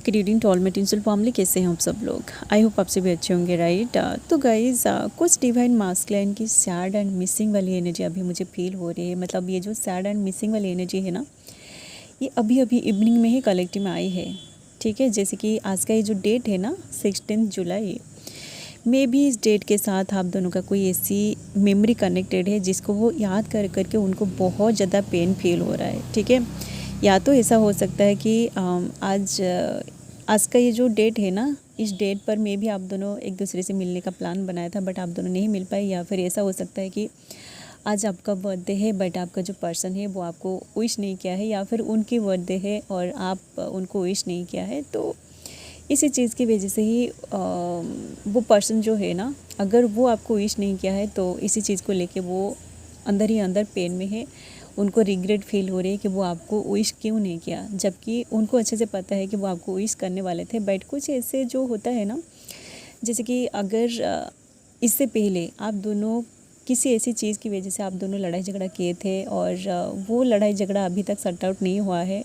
Good evening to all my tinsel family. कैसे हैं आप सब लोग? आई होप आपसे भी अच्छे होंगे, राइट। तो गाइज कुछ डिवाइन मास्कुलिन की सैड एंड मिसिंग वाली एनर्जी अभी मुझे फील हो रही है। मतलब ये जो सैड एंड मिसिंग वाली एनर्जी है ना, ये अभी अभी इवनिंग में ही कलेक्टिव में आई है। ठीक है, जैसे कि आज का ये जो डेट है ना 16 जुलाई, मे भी इस डेट के साथ आप दोनों का कोई ऐसी मेमोरी कनेक्टेड है जिसको वो याद कर करके उनको बहुत ज़्यादा पेन फील हो रहा है। ठीक है, या तो ऐसा हो सकता है कि आज का ये जो डेट है ना, इस डेट पर मे भी आप दोनों एक दूसरे से मिलने का प्लान बनाया था बट आप दोनों नहीं मिल पाए। या फिर ऐसा हो सकता है कि आज आपका बर्थडे है बट आपका जो पर्सन है वो आपको विश नहीं किया है, या फिर उनकी बर्थडे है और आप उनको विश नहीं किया है। तो इसी चीज़ की वजह से ही वो पर्सन जो है ना, अगर वो आपको विश नहीं किया है तो इसी चीज़ को लेके वो अंदर ही अंदर पेन में है। उनको रिग्रेट फील हो रही है कि वो आपको विश क्यों नहीं किया, जबकि उनको अच्छे से पता है कि वो आपको विश करने वाले थे। बट कुछ ऐसे जो होता है ना, जैसे कि अगर इससे पहले आप दोनों किसी ऐसी चीज़ की वजह से आप दोनों लड़ाई झगड़ा किए थे और वो लड़ाई झगड़ा अभी तक सॉर्ट आउट नहीं हुआ है,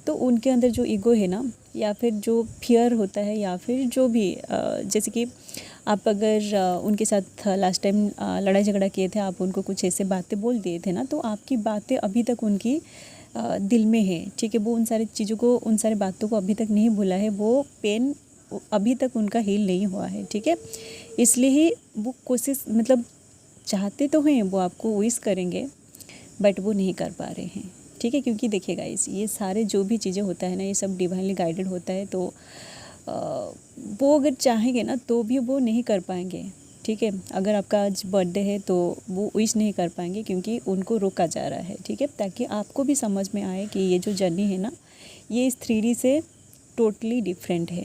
तो उनके अंदर जो ईगो है ना, या फिर जो फियर होता है, या फिर जो भी जैसे कि आप अगर उनके साथ लास्ट टाइम लड़ाई झगड़ा किए थे, आप उनको कुछ ऐसे बातें बोल दिए थे ना, तो आपकी बातें अभी तक उनकी दिल में है। ठीक है, वो उन सारी चीज़ों को, उन सारी बातों को अभी तक नहीं भूला है। वो पेन अभी तक उनका हील नहीं हुआ है। ठीक है, इसलिए ही वो कोशिश, मतलब चाहते तो हैं वो आपको विश करेंगे बट वो नहीं कर पा रहे हैं। ठीक है, क्योंकि देखिए गाइस, ये सारे जो भी चीज़ें होता है ना, ये सब डिवाइनली गाइडेड होता है। तो वो अगर चाहेंगे ना तो भी वो नहीं कर पाएंगे। ठीक है, अगर आपका आज बर्थडे है तो वो विश नहीं कर पाएंगे क्योंकि उनको रोका जा रहा है। ठीक है, ताकि आपको भी समझ में आए कि ये जो जर्नी है ना, ये इस 3D से टोटली डिफरेंट है।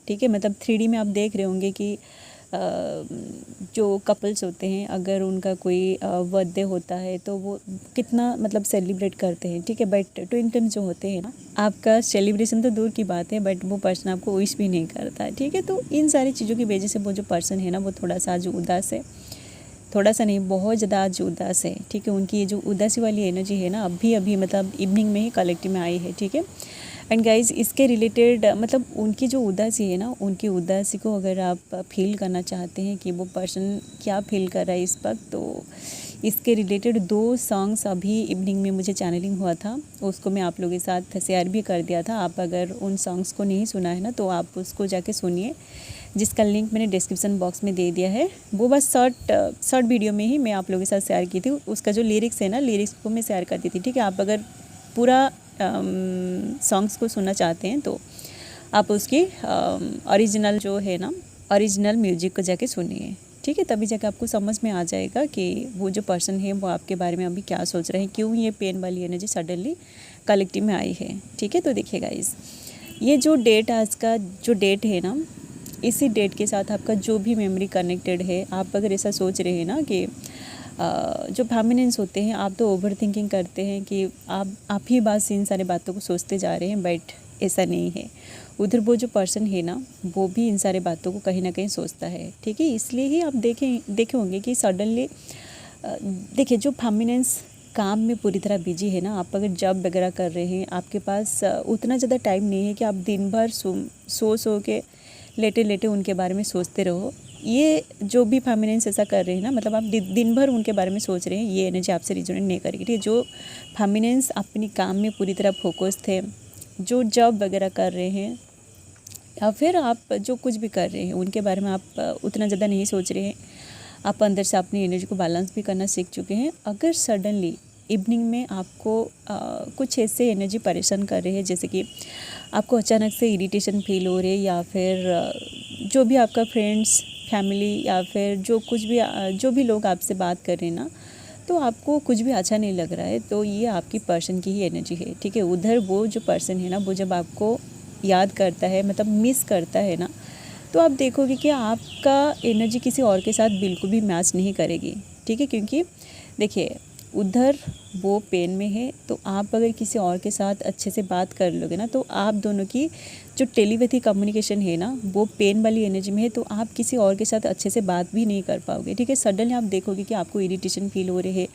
ठीक है, मतलब 3D में आप देख रहे होंगे कि जो कपल्स होते हैं, अगर उनका कोई बर्थडे होता है तो वो कितना मतलब सेलिब्रेट करते हैं। ठीक है, बट ट्विन टर्म्स जो होते हैं ना, आपका सेलिब्रेशन तो दूर की बात है बट वो पर्सन आपको विश भी नहीं करता है। ठीक है, तो इन सारी चीज़ों की वजह से वो जो पर्सन है ना, वो थोड़ा सा आज उदास है। थोड़ा सा नहीं, बहुत ज़्यादा आज उदास है। ठीक है, उनकी ये जो उदासी वाली एनर्जी है ना, अभी अभी मतलब इवनिंग में ही कलेक्टिव में आई है। ठीक है, एंड गाइज इसके रिलेटेड मतलब उनकी जो उदासी है ना, उनकी उदासी को अगर आप फील करना चाहते हैं कि वो पर्सन क्या फील कर रहा है इस वक्त, तो इसके रिलेटेड 2 सॉन्ग्स अभी इवनिंग में मुझे चैनलिंग हुआ था, उसको मैं आप लोगों के साथ शेयर भी कर दिया था। आप अगर उन सॉन्ग्स को नहीं सुना है ना तो आप उसको जाके सुनिए, जिसका लिंक मैंने डिस्क्रिप्शन बॉक्स में दे दिया है। वो बस शॉर्ट वीडियो में ही मैं आप लोगों के साथ शेयर की थी। उसका जो लिरिक्स है ना, लिरिक्स को मैं शेयर कर दी थी। ठीक है, आप अगर पूरा सॉन्ग्स को सुनना चाहते हैं तो आप उसकी ओरिजिनल जो है ना, ओरिजिनल म्यूजिक को जाके सुनिए। ठीक है, तभी जाके आपको समझ में आ जाएगा कि वो जो पर्सन है वो आपके बारे में अभी क्या सोच रहे हैं, क्यों ये पेन वाली एनर्जी सडनली कलेक्टिव में आई है। ठीक है, तो देखिए गाइस, ये जो डेट, आज का जो डेट है ना, इसी डेट के साथ आपका जो भी मेमोरी कनेक्टेड है, आप अगर ऐसा सोच रहे हैं ना कि जो फेमिनिन्स होते हैं, आप तो ओवर थिंकिंग करते हैं कि आप ही बात इन सारी बातों को सोचते जा रहे हैं, बट ऐसा नहीं है। उधर वो जो पर्सन है ना, वो भी इन सारे बातों को कहीं ना कहीं सोचता है। ठीक है, इसलिए ही आप देखे होंगे कि सडनली देखिए, जो फेमिनिन्स काम में पूरी तरह बिजी है ना, आप अगर जॉब वगैरह कर रहे हैं, आपके पास उतना ज़्यादा टाइम नहीं है कि आप दिन भर सो के लेटे लेटे उनके बारे में सोचते रहो। ये जो भी फेमिनिन्स ऐसा कर रहे हैं ना, मतलब आप दिन भर उनके बारे में सोच रहे हैं, ये एनर्जी आपसे रिजोनेट नहीं करेगी। ठीक है, जो फेमिनिन्स अपनी काम में पूरी तरह फोकस थे, जो जॉब वगैरह कर रहे हैं, या फिर आप जो कुछ भी कर रहे हैं, उनके बारे में आप उतना ज़्यादा नहीं सोच रहे हैं। आप अंदर से अपनी एनर्जी को बैलेंस भी करना सीख चुके हैं। अगर सडनली इवनिंग में आपको कुछ ऐसे एनर्जी परेशान कर रही है, जैसे कि आपको अचानक से इरिटेशन फील हो रही है, या फिर जो भी आपका फ्रेंड्स, फैमिली, या फिर जो भी लोग आपसे बात कर रहे हैं ना, तो आपको कुछ भी अच्छा नहीं लग रहा है, तो ये आपकी पर्सन की ही एनर्जी है। ठीक है, उधर वो जो पर्सन है ना, वो जब आपको याद करता है, मतलब मिस करता है ना, तो आप देखोगे कि आपका एनर्जी किसी और के साथ बिल्कुल भी मैच नहीं करेगी। ठीक है, क्योंकि देखिए, उधर वो पेन में है, तो आप अगर किसी और के साथ अच्छे से बात कर लोगे ना, तो आप दोनों की जो टेलीपैथी कम्युनिकेशन है ना, वो पेन वाली एनर्जी में है, तो आप किसी और के साथ अच्छे से बात भी नहीं कर पाओगे, ठीक है। सडनली आप देखोगे कि आपको इरिटेशन फील हो रही है,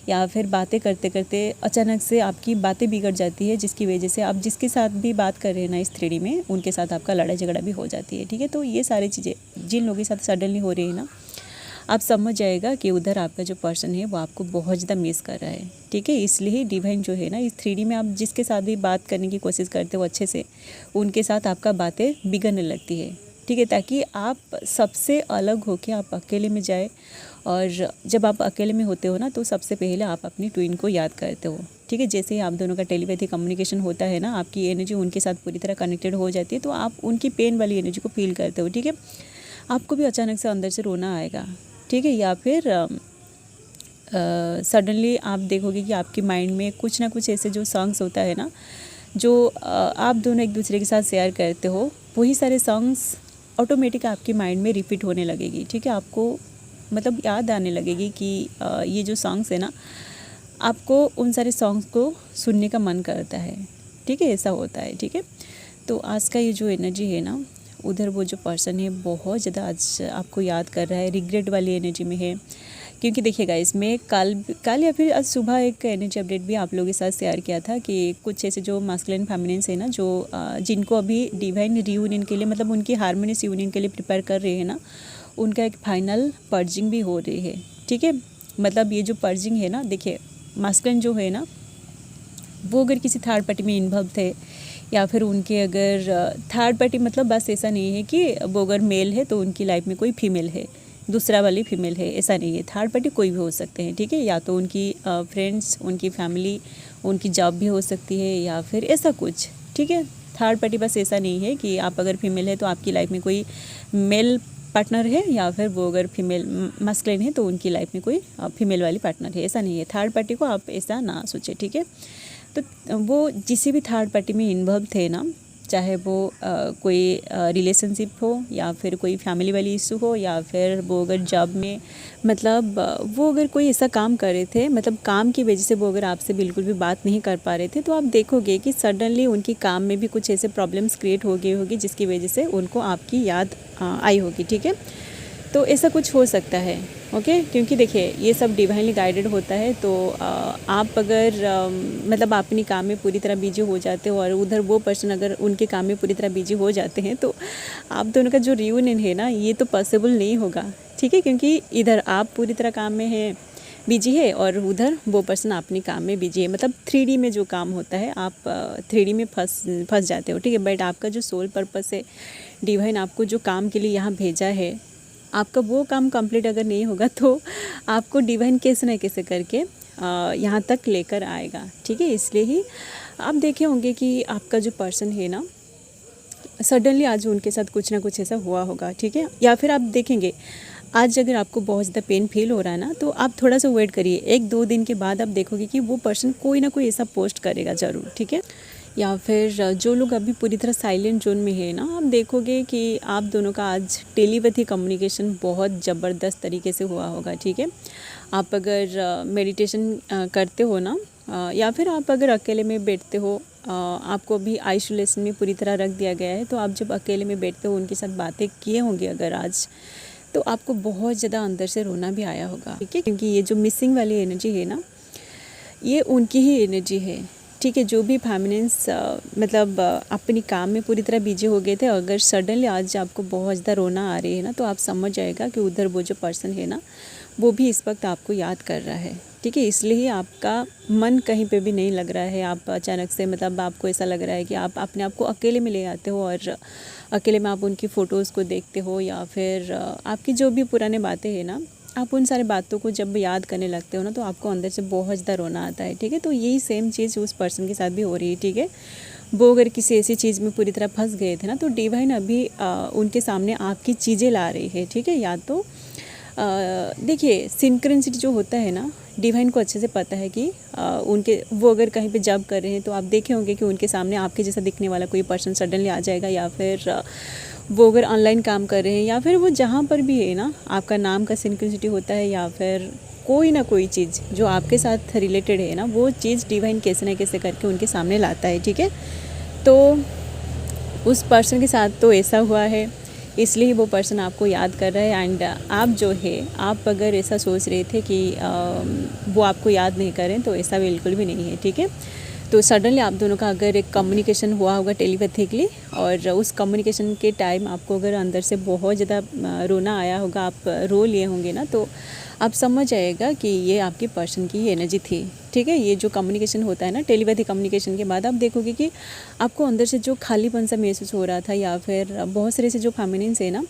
या फिर बातें करते करते अचानक से आपकी बातें बिगड़ जाती है, जिसकी वजह से आप जिसके साथ भी बात कर रहे हैं ना इस 3D में, उनके साथ आपका लड़ाई झगड़ा भी हो जाती है, ठीक है। तो ये सारी चीज़ें जिन लोगों के साथ सडनली हो रही है ना, आप समझ जाएगा कि उधर आपका जो पर्सन है वो आपको बहुत ज़्यादा मिस कर रहा है, ठीक है। इसलिए डिवाइन जो है ना, इस 3D में आप जिसके साथ भी बात करने की कोशिश करते हो अच्छे से, उनके साथ आपका बातें बिगड़ने लगती है, ठीक है। ताकि आप सबसे अलग होके आप अकेले में जाए, और जब आप अकेले में होते हो ना, तो सबसे पहले आप अपनी ट्विन को याद करते हो, ठीक है। जैसे ही आप दोनों का टेलीपैथी कम्युनिकेशन होता है ना, आपकी एनर्जी उनके साथ पूरी तरह कनेक्टेड हो जाती है, तो आप उनकी पेन वाली एनर्जी को फील करते हो, ठीक है। आपको भी अचानक से अंदर से रोना आएगा, ठीक है। या फिर सडनली आप देखोगे कि आपकी माइंड में कुछ ना कुछ ऐसे जो सॉन्ग्स होता है ना, जो आप दोनों एक दूसरे के साथ शेयर करते हो, वही सारे सॉन्ग्स ऑटोमेटिक आपकी माइंड में रिपीट होने लगेगी, ठीक है। आपको मतलब याद आने लगेगी कि ये जो सॉन्ग्स है ना, आपको उन सारे सॉन्ग्स को सुनने का मन करता है, ठीक है। ऐसा होता है, ठीक है। तो आज का ये जो एनर्जी है ना, उधर वो जो पर्सन है बहुत ज़्यादा आज आपको याद कर रहा है, रिग्रेट वाली एनर्जी में है। क्योंकि देखिएगा, इसमें कल या फिर आज सुबह एक एनर्जी अपडेट भी आप लोगों के साथ शेयर किया था कि कुछ ऐसे जो मास्कुलिन फेमिनिन्स है ना, जो जिनको अभी डिवाइन रियूनियन के लिए, मतलब उनकी हार्मोनियस यूनियन के लिए प्रिपेयर कर रहे हैं ना, उनका एक फाइनल पर्जिंग भी हो रही है, ठीक है। मतलब ये जो पर्जिंग है ना, देखिए मास्कुलिन जो है ना, वो अगर किसी थर्ड पार्टी में इन्वॉल्व थे, या फिर उनके अगर थर्ड पार्टी, मतलब बस ऐसा नहीं है कि वो अगर मेल है तो उनकी लाइफ में कोई फीमेल है, दूसरा वाली फीमेल है, ऐसा नहीं है। थर्ड पार्टी कोई भी हो सकते हैं, ठीक है। या तो उनकी फ्रेंड्स, उनकी फैमिली, उनकी जॉब भी हो सकती है, या फिर ऐसा कुछ, ठीक है। थर्ड पार्टी बस ऐसा नहीं है कि आप अगर फीमेल है तो आपकी लाइफ में कोई मेल पार्टनर है, या फिर वो अगर फीमेल मस्कुलिन है तो उनकी लाइफ में कोई फीमेल वाली पार्टनर है, ऐसा नहीं है। थर्ड पार्टी को आप ऐसा ना सोचें, ठीक है। तो वो जिस भी थर्ड पार्टी में इन्वॉल्व थे ना, चाहे वो कोई रिलेशनशिप हो, या फिर कोई फैमिली वाली इशू हो, या फिर वो अगर जॉब में, मतलब वो अगर कोई ऐसा काम कर रहे थे, मतलब काम की वजह से वो अगर आपसे बिल्कुल भी बात नहीं कर पा रहे थे, तो आप देखोगे कि सडनली उनकी काम में भी कुछ ऐसे प्रॉब्लम्स क्रिएट हो गई होगी, जिसकी वजह से उनको आपकी याद आई होगी, ठीक है। तो ऐसा कुछ हो सकता है, ओके। क्योंकि देखिए, ये सब डिवाइनली गाइडेड होता है। तो आप अगर मतलब आप अपनी काम में पूरी तरह बिजी हो जाते हो, और उधर वो पर्सन अगर उनके काम में पूरी तरह बिजी हो जाते हैं, तो आप दोनों का जो रियूनियन है ना, ये तो पॉसिबल नहीं होगा, ठीक है। क्योंकि इधर आप पूरी तरह काम में हैं, बिजी है, और उधर वो पर्सन अपने काम में बिजी है। मतलब 3D में जो काम होता है, आप 3D में फंस जाते हो, ठीक है। बट आपका जो सोल पर्पस है, डिवाइन आपको जो काम के लिए यहाँ भेजा है, आपका वो काम कंप्लीट अगर नहीं होगा, तो आपको डिवाइन कैसे न कैसे करके यहाँ तक लेकर आएगा, ठीक है। इसलिए ही आप देखे होंगे कि आपका जो पर्सन है ना, सडनली आज उनके साथ कुछ ना कुछ ऐसा हुआ होगा, ठीक है। या फिर आप देखेंगे, आज अगर आपको बहुत ज़्यादा पेन फील हो रहा है ना, तो आप थोड़ा सा वेट करिए, 1-2 दिन के बाद आप देखोगे कि वो पर्सन कोई ना कोई ऐसा पोस्ट करेगा ज़रूर, ठीक है। या फिर जो लोग अभी पूरी तरह साइलेंट जोन में है ना, आप देखोगे कि आप दोनों का आज टेलीपैथी कम्युनिकेशन बहुत ज़बरदस्त तरीके से हुआ होगा, ठीक है। आप अगर मेडिटेशन करते हो ना, या फिर आप अगर अकेले में बैठते हो, आपको भी आइसोलेशन में पूरी तरह रख दिया गया है, तो आप जब अकेले में बैठते हो, उनके साथ बातें किए होंगे अगर आज, तो आपको बहुत ज़्यादा अंदर से रोना भी आया होगा, ठीक है। क्योंकि ये जो मिसिंग वाली एनर्जी है ना, ये उनकी ही एनर्जी है, ठीक है। जो भी फेमिनिन्स मतलब अपनी काम में पूरी तरह बिजी हो गए थे, अगर सडनली आज आपको बहुत ज़्यादा रोना आ रही है ना, तो आप समझ जाएगा कि उधर वो जो पर्सन है ना, वो भी इस वक्त आपको याद कर रहा है, ठीक है। इसलिए ही आपका मन कहीं पे भी नहीं लग रहा है। आप अचानक से, मतलब आपको ऐसा लग रहा है कि आप अपने आप को अकेले में ले आते हो, और अकेले में आप उनकी फ़ोटोज़ को देखते हो, या फिर आपकी जो भी पुराने बातें हैं ना, आप उन सारी बातों को जब याद करने लगते हो ना, तो आपको अंदर से बहुत ज़्यादा रोना आता है, ठीक है। तो यही सेम चीज़ उस पर्सन के साथ भी हो रही है, ठीक है। वो अगर किसी ऐसी चीज़ में पूरी तरह फंस गए थे ना, तो डिवाइन अभी उनके सामने आपकी चीज़ें ला रही है, ठीक है। या तो देखिए, सिंक्रोनिसिटी जो होता है ना, डिवाइन को अच्छे से पता है कि उनके वो अगर कहीं पे जॉब कर रहे हैं, तो आप देखे होंगे कि उनके सामने आपके जैसा दिखने वाला कोई पर्सन सडनली आ जाएगा, या फिर वो अगर ऑनलाइन काम कर रहे हैं, या फिर वो जहाँ पर भी है ना, आपका नाम का सिंक्रोनिसिटी होता है, या फिर कोई ना कोई चीज़ जो आपके साथ रिलेटेड है ना, वो चीज़ डिवाइन कैसे ना कैसे करके उनके सामने लाता है, ठीक है। तो उस पर्सन के साथ तो ऐसा हुआ है, इसलिए वो पर्सन आपको याद कर रहा है। एंड आप जो है, आप अगर ऐसा सोच रहे थे कि वो आपको याद नहीं करें, तो ऐसा बिल्कुल भी नहीं है, ठीक है। तो सडनली आप दोनों का अगर एक कम्युनिकेशन हुआ होगा टेलीपैथिकली, और उस कम्युनिकेशन के टाइम आपको अगर अंदर से बहुत ज़्यादा रोना आया होगा, आप रो लिए होंगे ना, तो आप समझ जाएगा कि ये आपके पर्सन की एनर्जी थी, ठीक है। ये जो कम्युनिकेशन होता है ना, टेलीपैथिक कम्युनिकेशन के बाद आप देखोगे कि आपको अंदर से जो खालीपन सा महसूस हो रहा था, या फिर बहुत सारे से जो फेमिनिन्स है ना,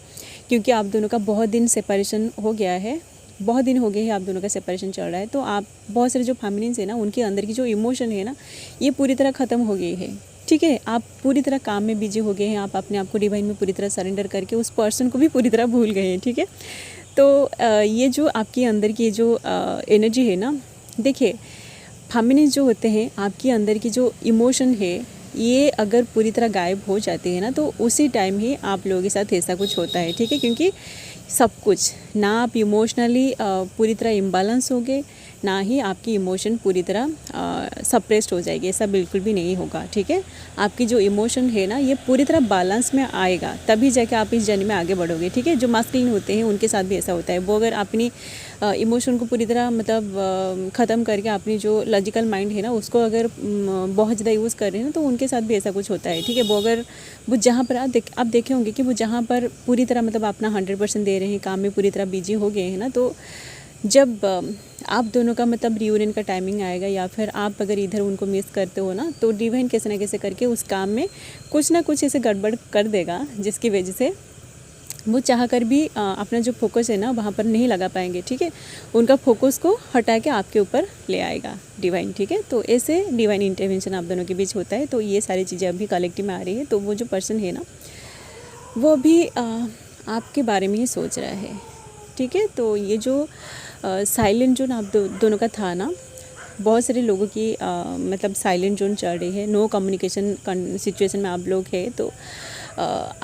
क्योंकि आप दोनों का बहुत दिन सेपरेशन हो गया है, बहुत दिन हो गए हैं आप दोनों का सेपरेशन चल रहा है, तो आप बहुत सारे जो फेमिनिन्स है ना, उनके अंदर की जो इमोशन है ना, ये पूरी तरह ख़त्म हो गई है, ठीक है। आप पूरी तरह काम में बिजी हो गए हैं, आप अपने आप को डिवाइन में पूरी तरह सरेंडर करके उस पर्सन को भी पूरी तरह भूल गए हैं, ठीक है। तो ये जो आपके अंदर की जो एनर्जी है ना, देखिए फेमिनिन्स जो होते हैं, आपके अंदर की जो इमोशन है, ये अगर पूरी तरह गायब हो जाती है ना, तो उसी टाइम ही आप लोगों के साथ ऐसा कुछ होता है, ठीक है। क्योंकि सब कुछ ना, आप इमोशनली पूरी तरह इम्बैलेंस होगे, ना ही आपकी इमोशन पूरी तरह सप्रेस्ड हो जाएगी, ऐसा बिल्कुल भी नहीं होगा, ठीक है। आपकी जो इमोशन है ना, ये पूरी तरह बैलेंस में आएगा, तभी जाके आप इस जर्नी में आगे बढ़ोगे, ठीक है। जो मास्कुलिन होते हैं उनके साथ भी ऐसा होता है, वो अगर अपनी इमोशन को पूरी तरह मतलब ख़त्म करके अपनी जो लॉजिकल माइंड है ना, उसको अगर बहुत ज़्यादा यूज़ कर रहे हैं ना, तो उनके साथ भी ऐसा कुछ होता है, ठीक है। वो अगर वो जहाँ पर आप देखे होंगे कि वो जहाँ पर पूरी तरह मतलब अपना 100% दे रहे हैं, काम में पूरी तरह बिजी हो गए हैं ना, तो जब आप दोनों का मतलब रियूनियन का टाइमिंग आएगा, या फिर आप अगर इधर उनको मिस करते हो ना, तो डिवाइन कैसे ना कैसे करके उस काम में कुछ ना कुछ ऐसे गड़बड़ कर देगा, जिसकी वजह से वो चाह कर भी अपना जो फोकस है ना, वहाँ पर नहीं लगा पाएंगे, ठीक है। उनका फोकस को हटा के आपके ऊपर ले आएगा डिवाइन, ठीक है। तो ऐसे डिवाइन इंटरवेंशन आप दोनों के बीच होता है। तो ये सारी चीज़ें अभी कलेक्टिव में आ रही है। तो वो जो पर्सन है ना, वो अभी आपके बारे में ही सोच रहा है, ठीक है। तो ये जो साइलेंट जोन आप दोनों का था ना, बहुत सारे लोगों की मतलब साइलेंट जोन चल रही है, नो कम्युनिकेशन सिचुएशन में आप लोग हैं। तो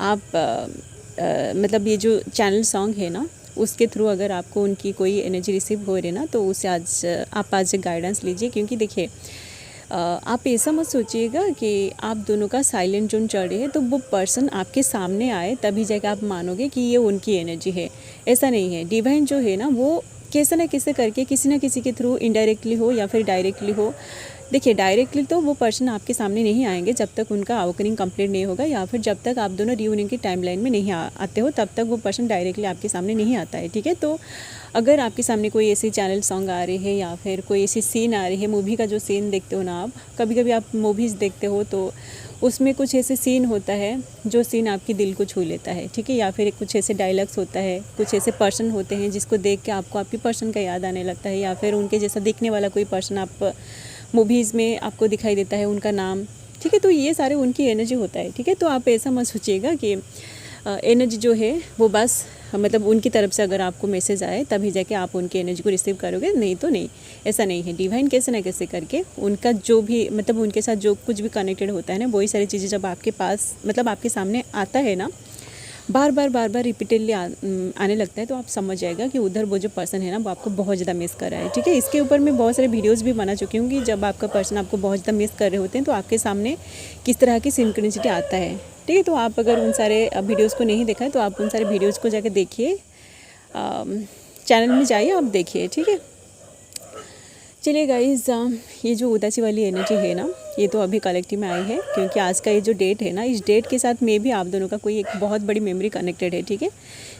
आप मतलब ये जो चैनल सॉन्ग है ना, उसके थ्रू अगर आपको उनकी कोई एनर्जी रिसीव हो रही है ना, तो उससे आप आज गाइडेंस लीजिए। क्योंकि देखिए आप ऐसा मत सोचिएगा कि आप दोनों का साइलेंट जोन चल रही है तो वो पर्सन आपके सामने आए तभी जाकर आप मानोगे कि ये उनकी एनर्जी है। ऐसा नहीं है। डिवाइन जो है ना, वो कैसे ना कैसे करके किसी न किसी के थ्रू इनडायरेक्टली हो या फिर डायरेक्टली हो। देखिए डायरेक्टली तो वो पर्सन आपके सामने नहीं आएंगे जब तक उनका अवकनिंग कंप्लीट नहीं होगा, या फिर जब तक आप दोनों रियूनियन की टाइमलाइन में नहीं आते हो, तब तक वो पर्सन डायरेक्टली आपके सामने नहीं आता है, ठीक है। तो अगर आपके सामने कोई ऐसी चैनल सॉन्ग आ रही है या फिर कोई ऐसी सीन आ रही है, मूवी का जो सीन देखते हो ना, आप कभी कभी आप मूवीज़ देखते हो तो उसमें कुछ ऐसे सीन होता है जो सीन आपकी दिल को छू लेता है, ठीक है। या फिर कुछ ऐसे डायलॉग्स होता है, कुछ ऐसे पर्सन होते हैं जिसको देख के आपको आपके पर्सन का याद आने लगता है, या फिर उनके जैसा दिखने वाला कोई पर्सन आप मूवीज़ में आपको दिखाई देता है, उनका नाम, ठीक है। तो ये सारे उनकी एनर्जी होता है, ठीक है। तो आप ऐसा मत सोचिएगा कि एनर्जी जो है वो बस मतलब उनकी तरफ से अगर आपको मैसेज आए तभी जाके आप उनकी एनर्जी को रिसीव करोगे, नहीं तो नहीं, ऐसा नहीं है। डिवाइन कैसे ना कैसे करके उनका जो भी मतलब उनके साथ जो कुछ भी कनेक्टेड होता है ना, वही सारी चीज़ें जब आपके पास मतलब आपके सामने आता है ना, बार बार रिपीटेडली आने लगता है, तो आप समझ जाएगा कि उधर वो जो पर्सन है ना, वो आपको बहुत ज़्यादा मिस कर रहा है, ठीक है। इसके ऊपर मैं बहुत सारे वीडियोस भी बना चुकी हूँ कि जब आपका पर्सन आपको बहुत ज़्यादा मिस कर रहे होते हैं तो आपके सामने किस तरह की सिंक्रोनिसिटी आता है, ठीक है। तो आप अगर उन सारे वीडियोज़ को नहीं देखा है तो आप उन सारे वीडियोज़ को जाकर देखिए, चैनल में जाइए, आप देखिए, ठीक है। चलिए गाइज़, ये जो उदासी वाली एनर्जी है ना, ये तो अभी कलेक्टिव में आई है, क्योंकि आज का ये जो डेट है ना, इस डेट के साथ में भी आप दोनों का कोई एक बहुत बड़ी मेमोरी कनेक्टेड है, ठीक है।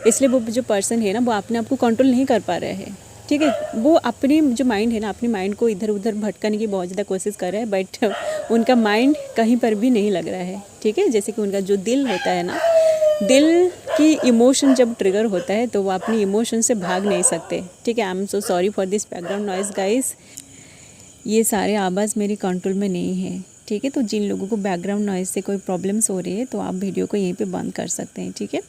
इसलिए वो जो पर्सन है ना, वो अपने आप को कंट्रोल नहीं कर पा रहे हैं, ठीक है। वो अपनी जो माइंड है ना, अपनी माइंड को इधर उधर भटकाने की बहुत ज़्यादा कोशिश कर रहे हैं, बट उनका माइंड कहीं पर भी नहीं लग रहा है, ठीक है। जैसे कि उनका जो दिल होता है ना, दिल की इमोशन जब ट्रिगर होता है तो वो अपनी इमोशन से भाग नहीं सकते, ठीक है। I am so sorry for this background noise guys, ये सारे आवाज़ मेरी कंट्रोल में नहीं है, ठीक है। तो जिन लोगों को बैकग्राउंड नॉइज़ से कोई प्रॉब्लम्स हो रही है तो आप वीडियो को यहीं पे बंद कर सकते हैं, ठीक है।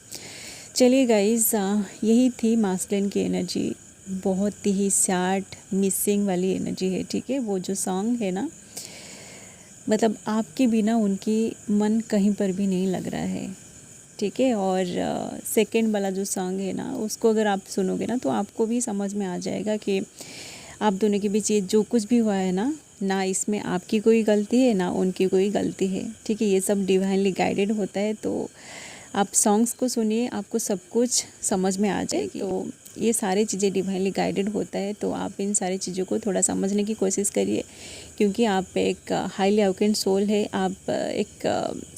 चलिए गाइस, यही थी मास्कुलिन की एनर्जी, बहुत ही सैड मिसिंग वाली एनर्जी है, ठीक है। वो जो सॉन्ग है ना, मतलब आपके बिना उनकी मन कहीं पर भी नहीं लग रहा है, ठीक है। और सेकंड वाला जो सॉन्ग है ना, उसको अगर आप सुनोगे ना तो आपको भी समझ में आ जाएगा कि आप दोनों के बीच ये जो कुछ भी हुआ है ना, ना इसमें आपकी कोई गलती है ना उनकी कोई गलती है, ठीक है। ये सब डिवाइनली गाइडेड होता है। तो आप सॉन्ग्स को सुनिए, आपको सब कुछ समझ में आ जाएगी। तो ये सारी चीज़ें डिवाइनली गाइडेड होता है, तो आप इन सारी चीज़ों को थोड़ा समझने की कोशिश करिए, क्योंकि आप एक हाईली अवेकेंड सोल है, आप एक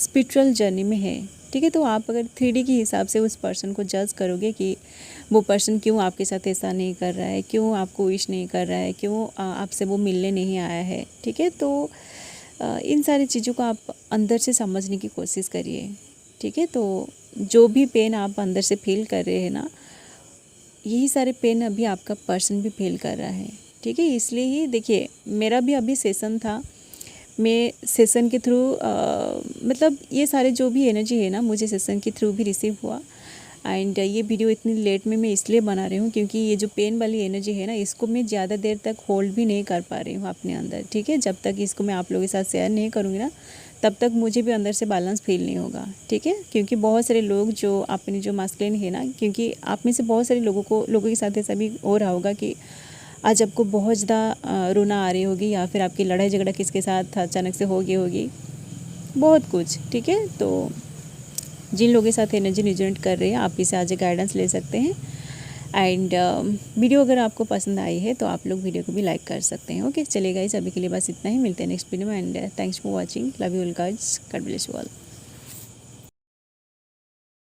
स्पिरिचुअल जर्नी में है, ठीक है। तो आप अगर 3D के हिसाब से उस पर्सन को जज करोगे कि वो पर्सन क्यों आपके साथ ऐसा नहीं कर रहा है, क्यों आपको विश नहीं कर रहा है, क्यों आपसे वो मिलने नहीं आया है, ठीक है। तो इन सारी चीज़ों को आप अंदर से समझने की कोशिश करिए, ठीक है। तो जो भी पेन आप अंदर से फील कर रहे हैं ना, यही सारे पेन अभी आपका पर्सन भी फील कर रहा है, ठीक है। इसलिए ही देखिए, मेरा भी अभी सेशन था, मैं सेशन के थ्रू मतलब ये सारे जो भी एनर्जी है ना, मुझे सेशन के थ्रू भी रिसीव हुआ। एंड ये वीडियो इतनी लेट में मैं इसलिए बना रही हूँ क्योंकि ये जो पेन वाली एनर्जी है ना, इसको मैं ज़्यादा देर तक होल्ड भी नहीं कर पा रही हूँ अपने अंदर, ठीक है। जब तक इसको मैं आप लोगों के साथ शेयर नहीं करूँगी ना, तब तक मुझे भी अंदर से बैलेंस फील नहीं होगा, ठीक है। क्योंकि बहुत सारे लोग जो अपनी जो मास्कुलिन है ना, क्योंकि आप में से बहुत सारे लोगों के साथ ऐसा भी हो रहा होगा कि आज आपको बहुत ज़्यादा रोना आ रही होगी, या फिर आपकी लड़ाई झगड़ा किसके साथ अचानक से हो गई होगी, बहुत कुछ, ठीक है। तो जिन लोगों के साथ एनर्जी रिजोनेट कर रही है, आप इसे आज गाइडेंस ले सकते हैं। एंड वीडियो अगर आपको पसंद आई है तो आप लोग वीडियो को भी लाइक कर सकते हैं। ओके, चलिए गाइस, अभी के लिए बस इतना ही, मिलते हैं नेक्स्ट वीडियो में। And thanks for watching, love you all guys, God bless you all.